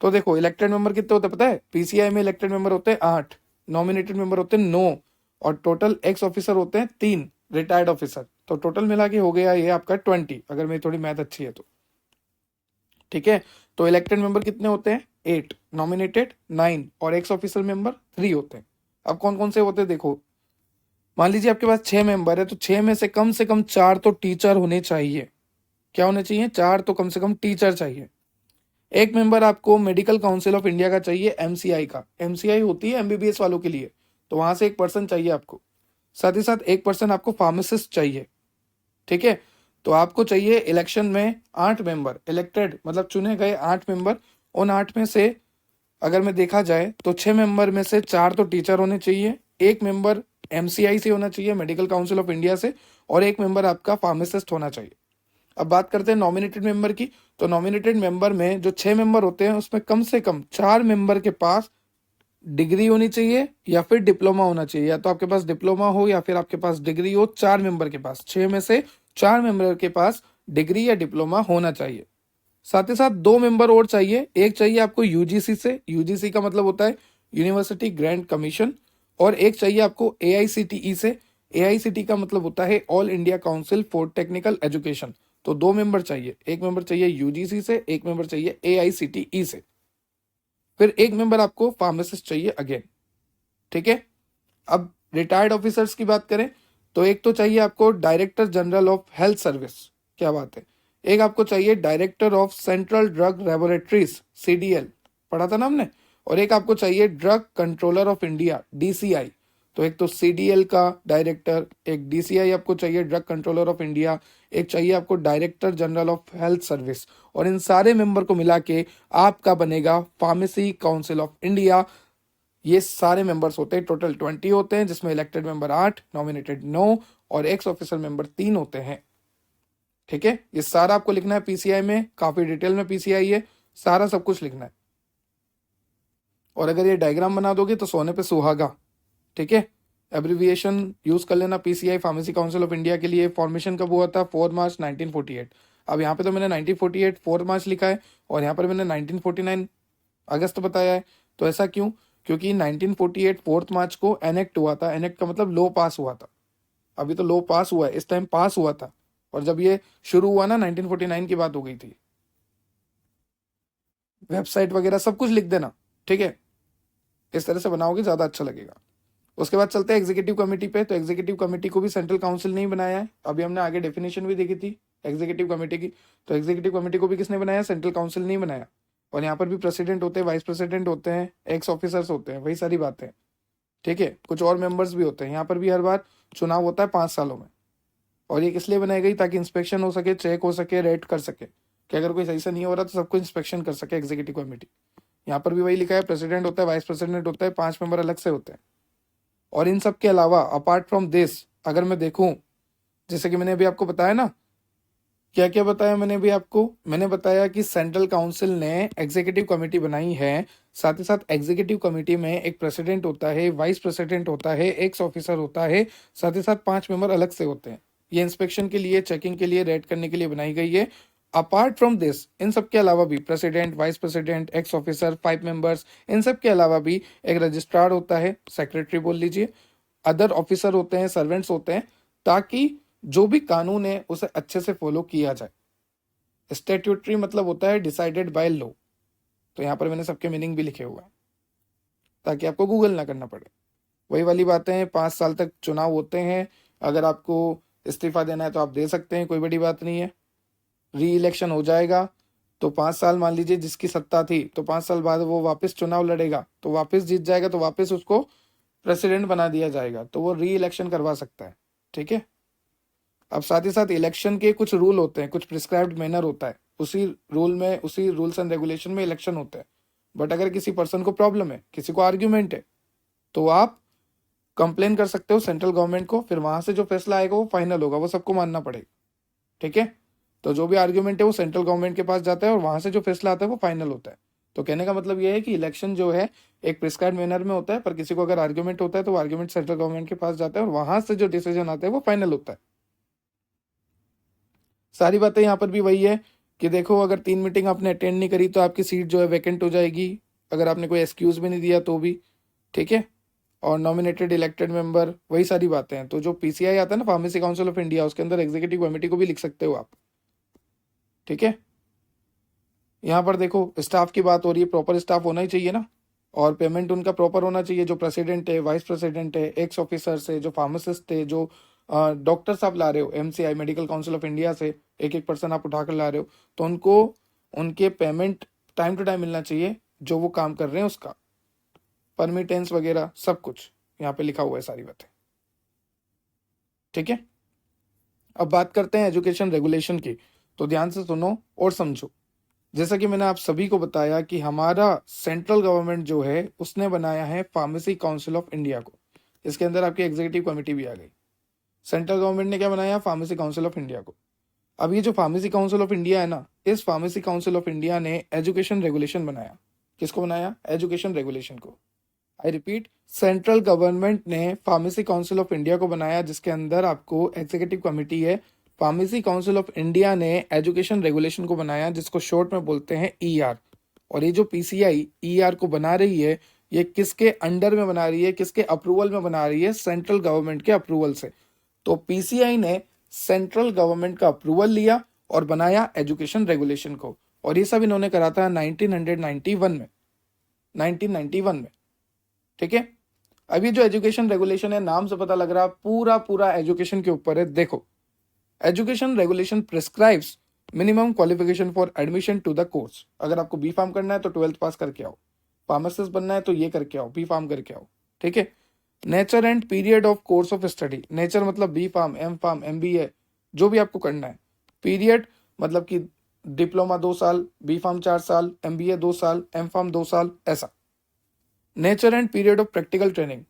तो देखो इलेक्टेड मेंबर कितने होते हैं पता है? पीसीआई में इलेक्टेड मेंबर होते हैं 8, नॉमिनेटेड मेंबर होते हैं 9, और टोटल एक्स ऑफिसर होते हैं 3 रिटायर्ड ऑफिसर। तो टोटल मिला के हो गया ये आपका 20, अगर मेरी थोड़ी मैथ अच्छी है तो। ठीक है, तो इलेक्टेड मेंबर कितने होते हैं? 8, नॉमिनेटेड 9 और एक्स ऑफिशियल मेंबर 3 होते हैं। अब कौन कौन से होते हैं देखो, मान लीजिए आपके पास 6 मेंबर है, तो 6 में से कम 4 तो टीचर होने चाहिए। क्या होने चाहिए? 4 तो कम से कम टीचर चाहिए। एक मेंबर आपको मेडिकल काउंसिल ऑफ इंडिया का चाहिए, एमसीआई का। एमसीआई होती है एमबीबीएस वालों के लिए, तो वहां से एक पर्सन चाहिए आपको। साथ ही साथ एक पर्सन आपको फार्मासिस्ट चाहिए। ठीक है, तो आपको चाहिए इलेक्शन में 8 मेंबर, इलेक्टेड मतलब चुने गए 8 मेंबर। उन 8 में से अगर मैं देखा जाए तो 6 मेंबर में से 4 तो टीचर होने चाहिए, एक मेंबर एमसीआई से होना चाहिए, मेडिकल काउंसिल ऑफ इंडिया से, और एक मेंबर आपका फार्मासिस्ट होना चाहिए। अब बात करते हैं नॉमिनेटेड मेंबर की। तो नॉमिनेटेड मेंबर में जो 6 मेंबर होते हैं उसमें कम से कम 4 मेंबर के पास डिग्री होनी चाहिए या फिर डिप्लोमा होना चाहिए। या तो आपके पास डिप्लोमा हो या फिर आपके पास डिग्री हो। 4 मेंबर के पास, 6 में से 4 मेंबर के पास डिग्री या डिप्लोमा होना चाहिए। साथ ही साथ 2 मेंबर और चाहिए। एक चाहिए आपको यूजीसी से, यूजीसी का मतलब होता है यूनिवर्सिटी ग्रांट कमीशन, और एक चाहिए आपको एआईसीटीई से। एआईसीटी का मतलब होता है all India council for technical education. तो 2 मेंबर चाहिए, एक मेंबर चाहिए यूजीसी से, एक मेंबर चाहिए एआईसीटीई से, फिर एक मेंबर आपको फार्मासिस्ट चाहिए अगेन। ठीक है, अब रिटायर्ड ऑफिसर्स की बात करें तो एक तो चाहिए आपको director general of health service. क्या बात है। एक आपको चाहिए director of central drug laboratories, CDL, पढ़ा था ना हमने। और एक आपको चाहिए drug controller of India, DCI. तो एक तो सीडीएल का डायरेक्टर, एक डीसीआई आपको चाहिए ड्रग कंट्रोलर ऑफ इंडिया, एक चाहिए आपको director general of health service. और इन सारे मेंबर को मिला के आपका बनेगा फार्मेसी काउंसिल ऑफ इंडिया। ये सारे मेंबर्स होते हैं, टोटल 20 होते हैं, जिसमें इलेक्टेड मेंबर 8, नॉमिनेटेड 9 और एक्स ऑफिसर मेंबर 3 होते हैं। ठीक है, ये सारा आपको लिखना है पीसीआई में, काफी डिटेल में पीसीआई है, सारा सब कुछ लिखना है। और अगर ये डायग्राम बना दोगे तो सोने पे सुहागा। ठीक है, एब्रिविएशन यूज कर लेना PCI, pharmacy council of India के लिए। फॉर्मेशन कब हुआ था? 4 मार्च 1948। अब यहाँ पे तो मैंने 1948 4 मार्च लिखा है और यहाँ पर मैंने 1949 अगस्त बताया है। तो ऐसा क्यों? क्योंकि 1948 4 मार्च को एनेक्ट हुआ था। एनेक्ट का मतलब लॉ पास हुआ था। अभी तो लॉ पास हुआ है, इस टाइम पास हुआ था। और जब ये शुरू हुआ ना 1949 की बात हो गई थी। वेबसाइट वगैरह सब कुछ लिख देना। ठीक है, इस तरह से बनाओगे ज्यादा अच्छा लगेगा। उसके बाद चलते हैं एग्जीक्यूटिव कमेटी पे। तो एग्जीक्यूटिव कमेटी को भी सेंट्रल काउंसिल नहीं बनाया है। अभी हमने आगे डेफिनेशन भी देखी थी एग्जीक्यूटिव कमेटी की। तो एग्जीक्यूटिव कमेटी को भी किसने बनाया? सेंट्रल काउंसिल नहीं बनाया। और यहाँ पर भी प्रेसिडेंट होते हैं, वाइस प्रेसिडेंट होते हैं, एक्स ऑफिसर्स होते हैं, वही सारी बातें। ठीक है, कुछ और मेंबर्स भी होते हैं। यहाँ पर भी हर बार चुनाव होता है 5 सालों में। और ये किस लिए बनाई गई? ताकि इंस्पेक्शन हो सके, चेक हो सके, रेट कर सके कि अगर कोई सही से नहीं हो रहा तो सबको इंस्पेक्शन कर सके एग्जीक्यूटिव कमेटी। यहाँ पर भी वही लिखा है, प्रेसिडेंट होता है, वाइस प्रेसिडेंट होता है, 5 मेंबर अलग से होते हैं। और इन सब के अलावा अपार्ट फ्रॉम दिस अगर मैं देखूं, जैसे कि मैंने अभी आपको बताया ना, क्या क्या बताया मैंने अभी आपको? मैंने बताया कि सेंट्रल काउंसिल ने एग्जीक्यूटिव कमेटी बनाई है। साथ ही साथ एग्जीक्यूटिव कमेटी में एक प्रेसिडेंट होता है, वाइस प्रेसिडेंट होता है, एक्स ऑफिसर होता है, साथ ही साथ 5 मेंबर अलग से होते हैं। ये इंस्पेक्शन के लिए, चेकिंग के लिए, रेड करने के लिए बनाई गई है। अपार्ट फ्रॉम दिस, इन सब के अलावा भी president, vice president, ex officer, 5 members, इन सब के अलावा भी एक रजिस्ट्रार होता है, सेक्रेटरी बोल लीजिए, अदर ऑफिसर होते हैं, सर्वेंट्स होते हैं, ताकि जो भी कानून है उसे अच्छे से फॉलो किया जाए। स्टैट्यूटरी मतलब होता है डिसाइडेड बाय लॉ। तो यहाँ पर मैंने सबके मीनिंग भी लिखे हुए हैं ताकि आपको गूगल ना करना पड़े। वही वाली बातें हैं, 5 साल तक चुनाव होते हैं। अगर आपको इस्तीफा देना है तो आप दे सकते हैं, कोई बड़ी बात नहीं है। री इलेक्शन हो जाएगा तो 5 साल, मान लीजिए जिसकी सत्ता थी, तो 5 साल बाद वो वापस चुनाव लड़ेगा, तो वापस जीत जाएगा, तो वापस उसको प्रेसिडेंट बना दिया जाएगा, तो वो री इलेक्शन करवा सकता है। ठीक है, अब साथ ही साथ इलेक्शन के कुछ रूल होते हैं, कुछ प्रिस्क्राइब्ड मैनर होता है, उसी रूल में, उसी रूल्स एंड रेगुलेशन में इलेक्शन होता है। बट अगर किसी पर्सन को प्रॉब्लम है, किसी को आर्ग्यूमेंट है, तो आप कंप्लेन कर सकते हो सेंट्रल गवर्नमेंट को। फिर वहां से जो फैसला आएगा वो फाइनल होगा, वो सबको मानना पड़ेगा। ठीक है, तो जो भी आर्ग्यूमेंट है वो सेंट्रल गवर्नमेंट के पास जाता है और वहां से जो फैसला आता है वो फाइनल होता है। तो कहने का मतलब ये है कि इलेक्शन जो है एक प्रिस्क्राइब्ड मैनर में होता है, पर किसी को अगर आर्ग्यूमेंट होता है तो वो आर्ग्यूमेंट सेंट्रल गवर्नमेंट के पास जाता है और वहां से जो डिसीजन आता है वो फाइनल होता है। सारी बातें यहाँ पर भी वही है कि देखो, अगर 3 मीटिंग आपने अटेंड नहीं करी तो आपकी सीट जो है वैकेंट हो जाएगी, अगर आपने कोई एक्सक्यूज भी नहीं दिया तो भी। ठीक है, और नॉमिनेटेड इलेक्टेड मेंबर, वही सारी बातें हैं। तो जो पीसीआई आता है ना, फार्मेसी काउंसिल ऑफ इंडिया, उसके अंदर एग्जीक्यूटिव कमेटी को भी लिख सकते हो आप। ठीक है, यहाँ पर देखो स्टाफ की बात हो रही है, प्रॉपर स्टाफ होना ही चाहिए ना, और पेमेंट उनका प्रॉपर होना चाहिए। जो प्रेसिडेंट है, वाइस प्रेसिडेंट है, एक्स ऑफिसर से, जो फार्मासिस्ट है, जो डॉक्टर्स आप ला रहे हो MCI medical council of India से, एक एक पर्सन आप उठा कर ला रहे हो, तो उनको उनके पेमेंट टाइम टू टाइम मिलना चाहिए, जो वो काम कर रहे हैं उसका परमिटेंस वगैरह सब कुछ यहाँ पे लिखा हुआ है, सारी बातें। ठीक है, अब बात करते हैं एजुकेशन रेगुलेशन की, तो ध्यान से सुनो और समझो। जैसा कि मैंने आप सभी को बताया कि हमारा सेंट्रल गवर्नमेंट जो है उसने बनाया है फार्मेसी काउंसिल ऑफ इंडिया को। इसके अंदर आपकी एग्जीक्यूटिव कमेटी भी आ गई। सेंट्रल गवर्नमेंट ने क्या बनाया? फार्मेसी काउंसिल ऑफ इंडिया को। अब ये जो फार्मेसी काउंसिल ऑफ इंडिया है ना, इस फार्मेसी काउंसिल ऑफ इंडिया ने एजुकेशन रेगुलेशन बनाया। किसको बनाया? एजुकेशन रेगुलेशन को। आई रिपीट, सेंट्रल गवर्नमेंट ने फार्मेसी काउंसिल ऑफ इंडिया को बनाया, जिसके अंदर आपको एग्जीक्यूटिव कमेटी है। फार्मेसी काउंसिल ऑफ इंडिया ने एजुकेशन रेगुलेशन को बनाया, जिसको शॉर्ट में बोलते हैं ईआर। और ये जो पीसीआई ईआर को बना रही है, ये किसके अंडर में बना रही है, किसके अप्रूवल में बना रही है? सेंट्रल गवर्नमेंट के अप्रूवल से। तो पीसीआई ने सेंट्रल गवर्नमेंट का अप्रूवल लिया और बनाया एजुकेशन रेगुलेशन को। और ये सब इन्होंने करा था 1991 में, 1991 में। ठीक है, अब ये जो एजुकेशन रेगुलेशन है, नाम से पता लग रहा है पूरा पूरा एजुकेशन के ऊपर है। देखो, education regulation prescribes minimum qualification for admission to the course. अगर आपको बी फार्म करना है तो 12th पास करके आओ, फार्मासिस्ट बनना है तो ये करके आओ, बी फार्म करके आओ। ठीक है, nature and period of course of study. Nature मतलब बी फार्म, एमबीए, जो भी आपको करना है। पीरियड मतलब कि डिप्लोमा 2 साल, बी फार्म 4 साल, एमबीए 2 साल, एम फार्म 2 साल, ऐसा। Nature and period of practical training.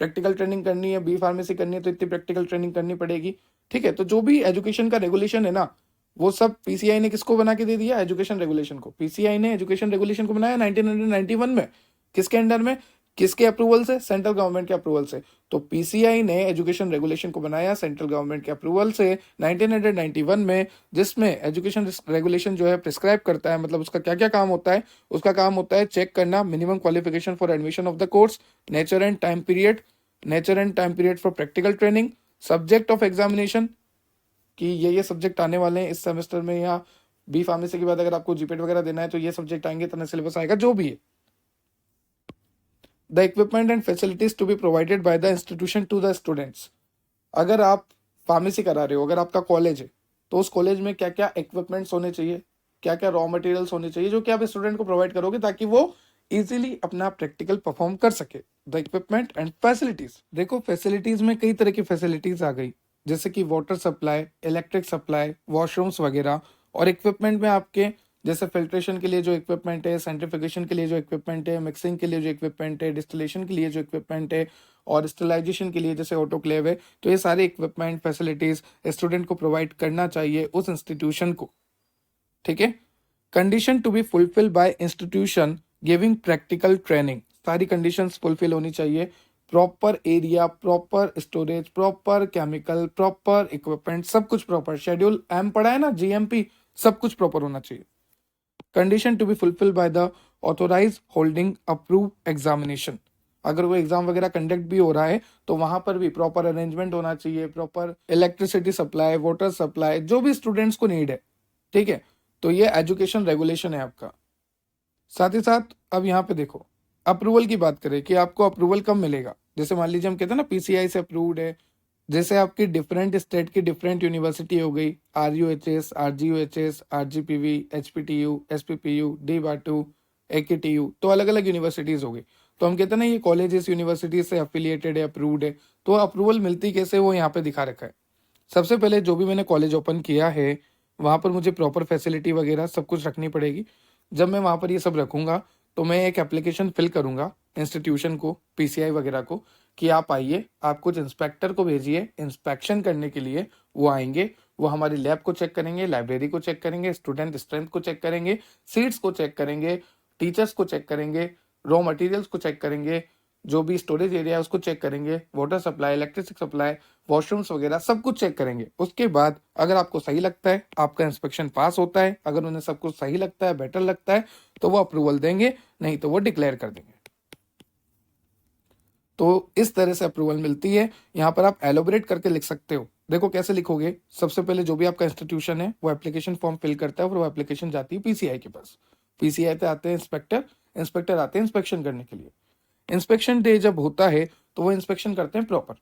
Practical training करनी है, बी फार्मेसी करनी है तो इतनी प्रैक्टिकल ट्रेनिंग करनी पड़ेगी। ठीक है, तो जो भी एजुकेशन का रेगुलेशन है ना, वो सब पीसीआई ने किसको बना के दे दिया? एजुकेशन रेगुलेशन को। पीसीआई ने एजुकेशन रेगुलेशन को बनाया 1991 में। किसके अंडर में? किसके अप्रूवल से? सेंट्रल गवर्नमेंट के अप्रूवल से। तो पीसीआई ने एजुकेशन रेगुलेशन को बनाया सेंट्रल गवर्नमेंट के अप्रूवल से 1991 में, जिसमें एजुकेशन रेगुलेशन जो है प्रिस्क्राइब करता है, मतलब उसका क्या क्या काम होता है? उसका काम होता है चेक करना minimum qualification for admission of the course, nature and time period for practical training, subject of examination कि ये सब्जेक्ट आने वाले हैं इस सेमेस्टर में, या बी फार्मेसी के बाद अगर आपको जीपेट वगैरह देना है तो ये सब्जेक्ट आएंगे, इतना सिलेबस आएगा, जो भी है। The equipment and facilities to be provided by the institution to the students. अगर आप फार्मेसी करा रहे हो, अगर आपका कॉलेज है, तो उस कॉलेज में क्या क्या इक्विपमेंट्स होने चाहिए, क्या क्या रॉ मटेरियल्स होने चाहिए, जो कि आप स्टूडेंट को प्रोवाइड करोगे ताकि वो इजीली अपना प्रैक्टिकल परफॉर्म कर सके। The equipment and facilities. देखो, फैसिलिटीज में कई तरह की फैसिलिटीज आ गई, जैसे कि water supply, electric supply, washrooms वगैरह। और इक्विपमेंट में आपके जैसे फिल्ट्रेशन के लिए जो इक्विपमेंट है, सेंट्रिफिकेशन के लिए जो इक्विपमेंट है, मिक्सिंग के लिए जो इक्विपमेंट है, डिस्टिलेशन के लिए जो इक्विपमेंट है, और स्टरलाइजेशन के लिए जैसे ऑटोक्लेव है, तो ये सारे इक्विपमेंट फैसिलिटीज स्टूडेंट को प्रोवाइड करना चाहिए उस इंस्टीट्यूशन को। ठीक है, condition to be fulfil by institution giving practical training. सारी कंडीशंस फुलफिल होनी चाहिए। Proper area, proper storage, proper chemical, proper equipment, सब कुछ प्रॉपर। शेड्यूल एम पढ़ा है ना, जीएमपी, सब कुछ प्रॉपर होना चाहिए। Condition to be fulfil by the authorise holding approve examination. अगर वो एग्जाम वगैरह कंडक्ट भी हो रहा है तो वहां पर भी प्रॉपर अरेंजमेंट होना चाहिए, proper electricity supply, water supply, जो भी स्टूडेंट्स को नीड है। ठीक है, तो ये एजुकेशन रेगुलेशन है आपका। साथ ही साथ अब यहाँ पे देखो, अप्रूवल की बात करें कि आपको अप्रूवल कब मिलेगा। जैसे मान लीजिए हम कहते हैं ना पीसीआई से अप्रूव्ड है, जैसे आपकी डिफरेंट स्टेट की डिफरेंट यूनिवर्सिटी हो गई, RUHS, RGUHS, RGPV, HPTU, SPPU, DBATU, AKTU, तो अलग अलग यूनिवर्सिटीज हो गई। तो हम कहते हैं ना ये कॉलेज इस यूनिवर्सिटी से एफिलिएटेड है, अप्रूव्ड है। तो अप्रूवल मिलती कैसे, वो यहाँ पे दिखा रखा है। सबसे पहले जो भी मैंने कॉलेज ओपन किया है वहाँ पर मुझे प्रॉपर फैसिलिटी वगैरह सब कुछ रखनी पड़ेगी। जब मैं वहाँ पर ये सब रखूँगा तो मैं एक एप्लीकेशन फिल करूँगा इंस्टीट्यूशन को, पीसीआई वगैरह को, कि आप आइए, आप कुछ इंस्पेक्टर को भेजिए इंस्पेक्शन करने के लिए। वो आएंगे, वो हमारी लैब को चेक करेंगे, लाइब्रेरी को चेक करेंगे, स्टूडेंट स्ट्रेंथ को चेक करेंगे, सीट्स को चेक करेंगे, टीचर्स को चेक करेंगे, रॉ मटेरियल्स को चेक करेंगे, जो भी स्टोरेज एरिया है उसको चेक करेंगे, water supply, electricity supply, washrooms वगैरह सब कुछ चेक करेंगे। उसके बाद अगर आपको सही लगता है, आपका इंस्पेक्शन पास होता है, अगर उन्हें सब कुछ सही लगता है, बेटर लगता है, तो वो अप्रूवल देंगे, नहीं तो वो डिक्लेयर कर देंगे। तो इस तरह से अप्रूवल मिलती है। यहाँ पर आप एलोबरेट करके लिख सकते हो। देखो कैसे लिखोगे, सबसे पहले जो भी आपका इंस्टीट्यूशन है वो एप्लीकेशन फॉर्म फिल करता है और वो एप्लीकेशन जाती है पीसीआई के पास। पीसीआई पे आते हैं इंस्पेक्टर, इंस्पेक्टर आते हैं इंस्पेक्शन करने के लिए। इंस्पेक्शन डे जब होता है तो वो इंस्पेक्शन करते हैं प्रॉपर,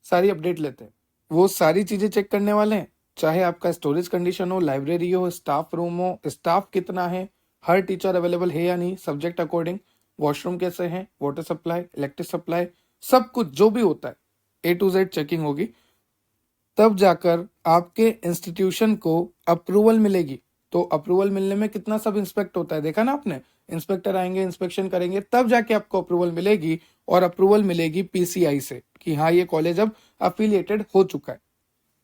सारी अपडेट लेते हैं, वो सारी चीजें चेक करने वाले हैं, चाहे आपका स्टोरेज कंडीशन हो, लाइब्रेरी हो, स्टाफ रूम हो, स्टाफ कितना है, हर टीचर अवेलेबल है या नहीं सब्जेक्ट अकॉर्डिंग, वॉशरूम कैसे हैं, वाटर सप्लाई, इलेक्ट्रिक सप्लाई, सब कुछ जो भी होता है A to Z चेकिंग होगी। तब जाकर आपके इंस्टीट्यूशन को अप्रूवल मिलेगी। तो अप्रूवल मिलने में कितना सब इंस्पेक्ट होता है, देखा ना आपने, इंस्पेक्टर आएंगे, इंस्पेक्शन करेंगे, तब जाके आपको अप्रूवल मिलेगी, और अप्रूवल मिलेगी पीसीआई से कि हाँ ये कॉलेज अब अफिलिएटेड हो चुका है।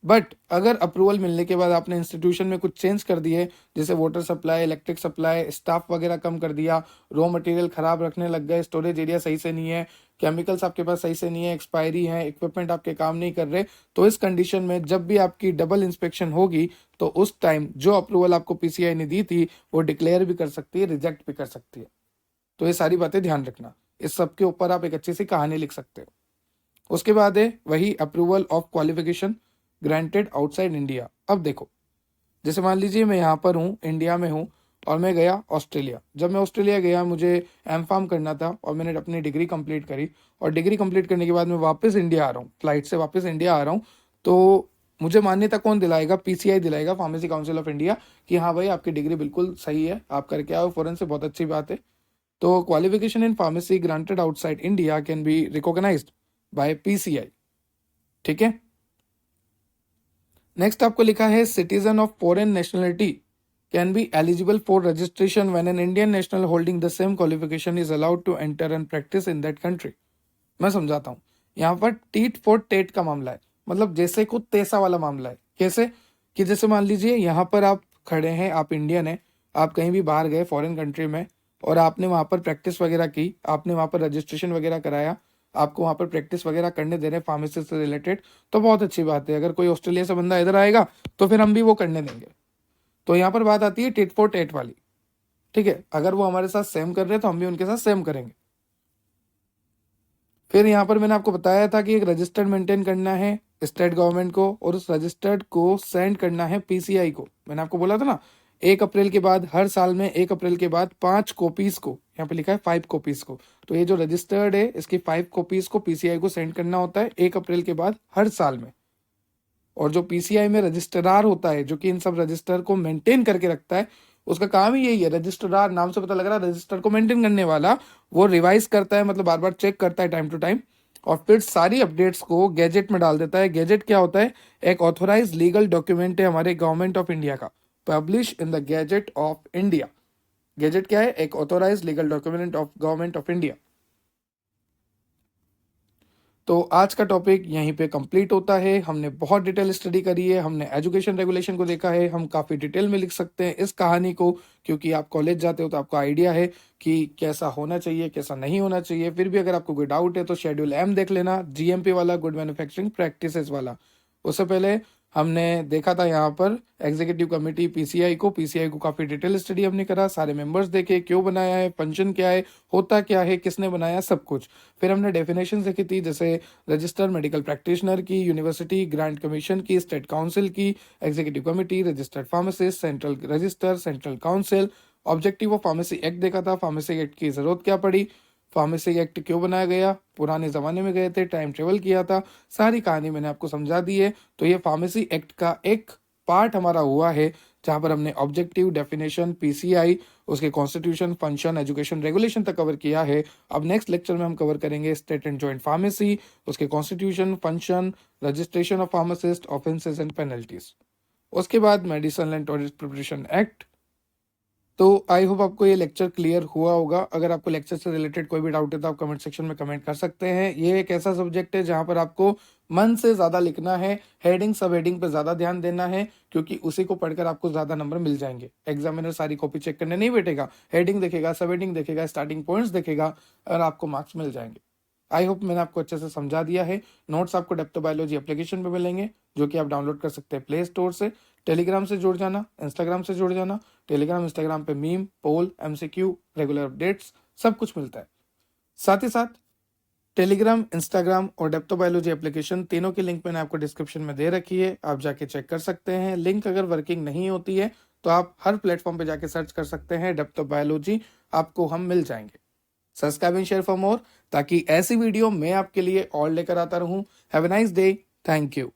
बट अगर अप्रूवल मिलने के बाद आपने इंस्टीट्यूशन में कुछ चेंज कर दिए, जैसे water supply, electric supply, staff वगैरह कम कर दिया, रॉ मटेरियल खराब रखने लग गए, स्टोरेज एरिया सही से नहीं है, केमिकल्स आपके पास सही से नहीं है, एक्सपायरी है, इक्विपमेंट आपके काम नहीं कर रहे, तो इस कंडीशन में जब भी आपकी डबल इंस्पेक्शन होगी तो उस टाइम जो अप्रूवल आपको पीसीआई ने दी थी वो डिक्लेयर भी कर सकती है, रिजेक्ट भी कर सकती है। तो ये सारी बातें ध्यान रखना, इस सब के ऊपर आप एक अच्छी सी कहानी लिख सकते हो। उसके बाद है वही approval of qualification granted outside India. अब देखो, जैसे मान लीजिए मैं यहाँ पर हूँ, इंडिया में हूँ, और मैं गया ऑस्ट्रेलिया। जब मैं ऑस्ट्रेलिया गया, मुझे एम.फार्म करना था और मैंने अपनी डिग्री कंप्लीट करी, और डिग्री कंप्लीट करने के बाद मैं वापस इंडिया आ रहा हूँ, फ्लाइट से वापस इंडिया आ रहा हूँ, तो मुझे मान्यता कौन दिलाएगा, पीसीआई दिलाएगा, फार्मेसी काउंसिल ऑफ इंडिया, कि हाँ भाई आपकी डिग्री बिल्कुल सही है, आप करके आओ फॉरेन से, बहुत अच्छी बात है। तो qualification in pharmacy granted outside India can be recognised by PCI. ठीक है। नेक्स्ट आपको लिखा है citizen of foreign nationality can be eligible for registration when an Indian national holding the same qualification is allowed to enter and practise in that country. मैं समझाता हूँ, यहाँ पर टीट फॉर टेट का मामला है, मतलब जैसे को तैसा वाला मामला है। कैसे कि जैसे मान लीजिए यहाँ पर आप खड़े हैं, आप इंडियन हैं, आप कहीं भी बाहर गए फॉरेन कंट्री में, और आपने वहाँ पर प्रैक्टिस वगैरह की, आपने वहाँ पर रजिस्ट्रेशन वगैरह कराया, आपको वहाँ पर प्रैक्टिस वगैरह करने दे रहे हैं फार्मेसी से रिलेटेड, तो बहुत अच्छी बात है। अगर कोई ऑस्ट्रेलिया से बंदा इधर आएगा तो फिर हम भी वो करने देंगे। तो यहाँ पर बात आती है टिट फॉर टेट वाली। ठीक है, अगर वो हमारे साथ सेम कर रहे हैं तो हम भी उनके साथ सेम करेंगे। फिर यहाँ पर मैंने आपको बताया था कि एक रजिस्टर्ड मेंटेन करना है स्टेट गवर्नमेंट को, और उस रजिस्टर्ड को सेंड करना है पीसीआई को। मैंने आपको बोला था ना, 1 अप्रैल के बाद, हर साल में 1 अप्रैल के बाद 5 कॉपीज को, यहाँ पे लिखा है 5 कॉपीज को, तो ये जो रजिस्टर्ड है इसकी 5 कॉपीज को पीसीआई को सेंड करना होता है 1 अप्रैल के बाद हर साल में। और जो पीसीआई में रजिस्ट्रार होता है, जो कि इन सब रजिस्टर को मेंटेन करके रखता है, उसका काम ही यही है। रजिस्ट्रार नाम से पता लग रहा है, रजिस्टर को मेंटेन करने वाला, वो रिवाइज करता है, मतलब बार बार चेक करता है टाइम टू टाइम, और फिर सारी अपडेट्स को गैजेट में डाल देता है। गैजेट क्या होता है, एक ऑथोराइज लीगल डॉक्यूमेंट है हमारे गवर्नमेंट ऑफ इंडिया का, publish in the gazette of India. Gazette क्या है, एक authorise legal document of government of India. तो आज का टॉपिक यहीं पे कंप्लीट होता है। हमने बहुत डिटेल स्टडी करी है, हमने एजुकेशन रेगुलेशन को देखा है, हम काफ़ी डिटेल में लिख सकते हैं इस कहानी को, क्योंकि आप कॉलेज जाते हो तो आपको आइडिया है कि कैसा होना चाहिए, कैसा नहीं होना चाहिए। फिर भी अगर आपको कोई डाउट है तो शेड्यूल एम देख लेना, जीएमपी वाला, गुड मैन्युफैक्चरिंग प्रैक्टिसेस वाला। उससे पहले हमने देखा था यहाँ पर एग्जीक्यूटिव कमेटी पीसीआई को, पीसीआई को काफ़ी डिटेल स्टडी हमने करा, सारे मेंबर्स देखे, क्यों बनाया है, फंक्शन क्या है, होता क्या है, किसने बनाया, सब कुछ। फिर हमने डेफिनेशन देखी थी, जैसे रजिस्टर्ड मेडिकल प्रैक्टिशनर की, यूनिवर्सिटी ग्रांट कमीशन की, स्टेट काउंसिल की, executive committee, registered pharmacist, central register, central council, objective of pharmacy act देखा था, फार्मेसी एक्ट की जरूरत क्या पड़ी, फार्मेसी एक्ट क्यों बनाया गया, पुराने ज़माने में गए थे, टाइम ट्रेवल किया था, सारी कहानी मैंने आपको समझा दी है। तो ये फार्मेसी एक्ट का एक पार्ट हमारा हुआ है, जहाँ पर हमने ऑब्जेक्टिव, डेफिनेशन, पीसीआई, उसके कॉन्स्टिट्यूशन, फंक्शन, एजुकेशन रेगुलेशन तक कवर किया है। अब नेक्स्ट लेक्चर में हम कवर करेंगे स्टेट एंड जॉइंट फार्मेसी, उसके constitution, function, registration of pharmacist, offences and penalties. उसके बाद medicine and toilet preparation act. तो आई होप आपको ये लेक्चर क्लियर हुआ होगा। अगर आपको लेक्चर से रिलेटेड कोई भी डाउट है तो आप कमेंट सेक्शन में कमेंट कर सकते हैं। ये एक ऐसा सब्जेक्ट है जहां पर आपको मन से ज़्यादा लिखना है, हेडिंग सब हेडिंग पे ज़्यादा ध्यान देना है, क्योंकि उसी को पढ़कर आपको ज़्यादा नंबर मिल जाएंगे। एग्जामिनर सारी कॉपी चेक करने नहीं बैठेगा, हेडिंग देखेगा, सब हेडिंग देखेगा, स्टार्टिंग पॉइंट्स देखेगा, और आपको मार्क्स मिल जाएंगे। आई होप मैंने आपको अच्छे से समझा दिया है। नोट्स आपको डेप्थोबायोलॉजी एप्लीकेशन पे मिलेंगे, जो कि आप डाउनलोड कर सकते हैं प्ले स्टोर से। टेलीग्राम से जुड़ जाना, इंस्टाग्राम से जुड़ जाना। टेलीग्राम, इंस्टाग्राम पे मीम, पोल, एमसीक्यू, रेगुलर अपडेट्स सब कुछ मिलता है। साथ ही साथ टेलीग्राम, इंस्टाग्राम और डेप्थोबायोलॉजी एप्लीकेशन तीनों की लिंक मैंने आपको डिस्क्रिप्शन में दे रखी है, आप जाके चेक कर सकते हैं। लिंक अगर वर्किंग नहीं होती है तो आप हर प्लेटफॉर्म पे जाके सर्च कर सकते हैं डेप्थ ऑफ बायोलॉजी, आपको हम मिल जाएंगे। Subscribe and share for more, ताकि ऐसी वीडियो मैं आपके लिए और लेकर आता रहूं। Have a nice day, thank you.